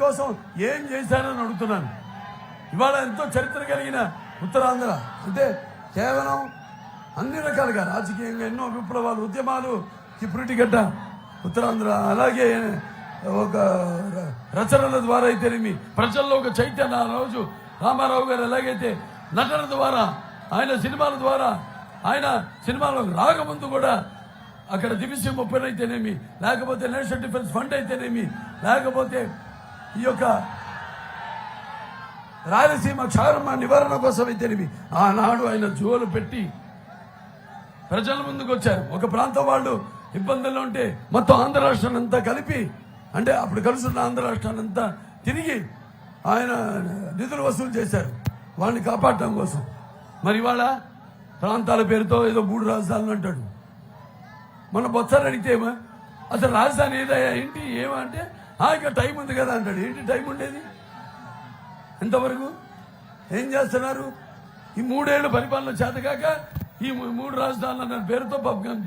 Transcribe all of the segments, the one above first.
కోసం ఏం చేశారని అడుగుతున్నాను. ఇవాళ ఎంతో చరిత్ర కలిగిన ఉత్తరాంధ్ర అంటే కేవలం అన్ని రకాలుగా రాజకీయంగా ఎన్నో విప్లవాలు ఉద్యమాలు కిప్రిటిగడ్డ ఉత్తరాంధ్ర. అలాగే ఒక రచనల ద్వారా అయితేనేమి ప్రజల్లో ఒక చైతన్య. ఆ రోజు రామారావు గారు ఎలాగైతే నటన ద్వారా ఆయన సినిమాల ద్వారా ఆయన సినిమాలో రాకముందు కూడా అక్కడ దివిసి ముప్పై అయితేనేమి, లేకపోతే నేషనల్ డిఫెన్స్ ఫండ్ అయితేనేమి, లేకపోతే ఈ యొక్క రాయలసీమ క్షారమ నివారణ కోసం అయితేనేమి ఆనాడు ఆయన జోలు పెట్టి ప్రజల ముందుకు వచ్చారు. ఒక ప్రాంతం వాళ్ళు ఇబ్బందుల్లో ఉంటే మొత్తం ఆంధ్ర రాష్ట్రాన్ని అంతా కలిపి, అంటే అప్పుడు కలుసున్న ఆంధ్ర రాష్ట్రాన్ని అంతా తిరిగి ఆయన నిధులు వసూలు చేశారు వాళ్ళని కాపాడటం కోసం. మరి ఇవాళ ప్రాంతాల పేరుతో ఏదో 3 రాజధానులు అంటాడు. మన బొత్సాలు అడిగితే అసలు రాజధాని ఏదయ్యా ఏంటి ఏమంటే ఇక టైం ఉంది కదా అంటాడు. ఏంటి టైం ఉండేది? ఎంతవరకు ఏం చేస్తున్నారు? ఈ 3 ఏళ్ళు పరిపాలన చేతగాక ఈ 3 రాజధానులు అన్న పేరుతో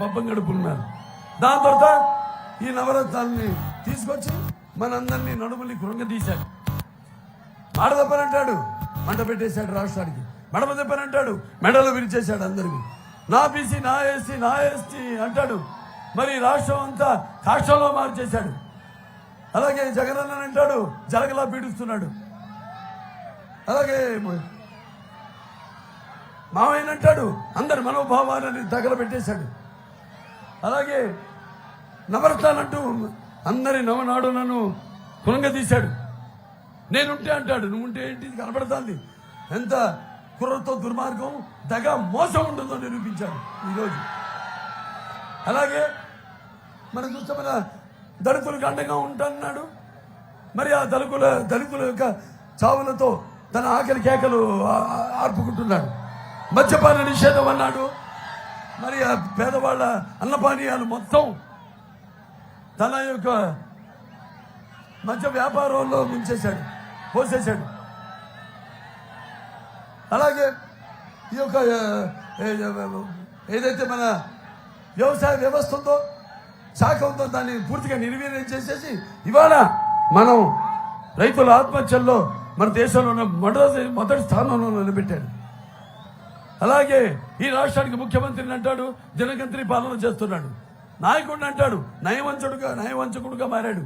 పబ్బం గడుపుతున్నారు. దాని తర్వాత ఈ నవరత్నాలని తీసుకొచ్చి మనందరినీ నడుముల్ని కృంగదీశాడు. మాట తప్పనంటాడు, మంట పెట్టేశాడు రాష్ట్రానికి. మడమ తప్పనంటాడు, మెడలు విరిచేశాడు అందరికి. నా బీసీ, నా ఎస్సీ, నా ఎస్టీ అంటాడు. మరి రాష్ట్రం అంతా కాష్టంలో మార్చేశాడు. అలాగే జగనన్న అంటాడు, జలగలా పీడిస్తున్నాడు. అలాగే మావయ్య అంటాడు, అందరి మనోభావాలని తగలబెట్టేశాడు. అలాగే నవరత్నాలంటూ అందరి నవనాడులను కృంగదీశాడు. నేనుంటే అంటాడు, నువ్వుంటే ఏంటి కనబడుతుంది. ఎంత కుర్రతో దుర్మార్గం దగ మోసం ఉంటుందో నిరూపించాడు ఈరోజు. అలాగే మనం చూస్తే మన దళితులకు అండగా ఉంటానన్నాడు. మరి ఆ దళితుల యొక్క చావులతో తన ఆకలి కేకలు ఆర్పుకుంటున్నాడు. మద్యపాన నిషేధం అన్నాడు. మరి ఆ పేదవాళ్ళ అన్నపానీయాలు మొత్తం తన యొక్క మద్య వ్యాపారంలో ముంచేశాడు, పోసేశాడు. అలాగే ఈ యొక్క ఏదైతే మన వ్యవసాయ వ్యవస్థ ఉందో, శాఖ ఉందో, దాన్ని పూర్తిగా నిర్వీర్యం చేసేసి ఇవాళ మనం రైతుల ఆత్మహత్యల్లో మన దేశంలో మొదటి స్థానంలో నిలబెట్టాడు. అలాగే ఈ రాష్ట్రానికి ముఖ్యమంత్రిని అంటాడు, జనగంత్రి పాలన చేస్తున్నాడు. నాయకుడిని అంటాడు, నయవంచకుడుగా మారాడు.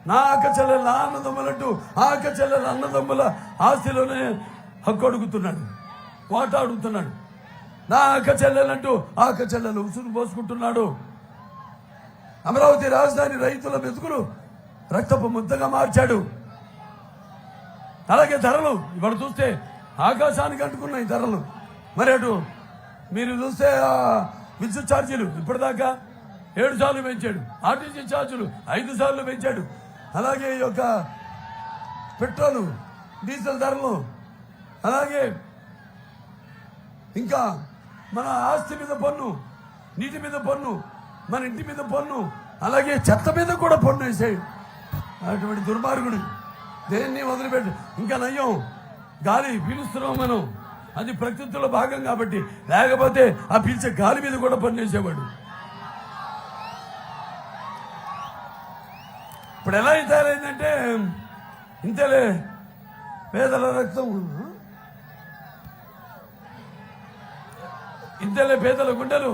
నా అక్క చెల్లెల అన్నదమ్ములంటూ ఆ అక్క చెల్లెల అన్నదమ్ముల ఆస్తిలోనే హక్కు అడుగుతున్నాడు, వాటా అడుగుతున్నాడు. నా అక్క చెల్లెలంటూ ఆ అక్క చెల్లెలు ఉసురు పోసుకుంటున్నాడు. అమరావతి రాజధాని రైతుల మెతుకులు రక్తపు ముద్దగా మార్చాడు. అలాగే ధరలు ఇవాళ చూస్తే ఆకాశానికి అంటుకున్నాయి ధరలు. మరి అటు మీరు చూస్తే విద్యుత్ ఛార్జీలు ఇప్పటిదాకా 7 సార్లు పెంచాడు. ఆర్టీసీ ఛార్జీలు 5 సార్లు పెంచాడు. అలాగే ఈ యొక్క పెట్రోలు డీజిల్ ధరలు, అలాగే ఇంకా మన ఆస్తి మీద పన్ను, నీటి మీద పన్ను, మన ఇంటి మీద పన్ను, అలాగే చెత్త మీద కూడా పన్ను వేసాడు. అటువంటి దుర్మార్గుడు దేన్ని వదిలిపెట్టు. ఇంకా నయ్యం గాలి పీలుస్తున్నాం మనం, అది ప్రకృతిలో భాగం కాబట్టి. లేకపోతే ఆ పీల్చే గాలి మీద కూడా పన్ను వేసేవాడు. ఇప్పుడు ఎలా తయారైందంటే ఇంతలే పేదల రక్తం, ఇంతలే పేదల గుండెలు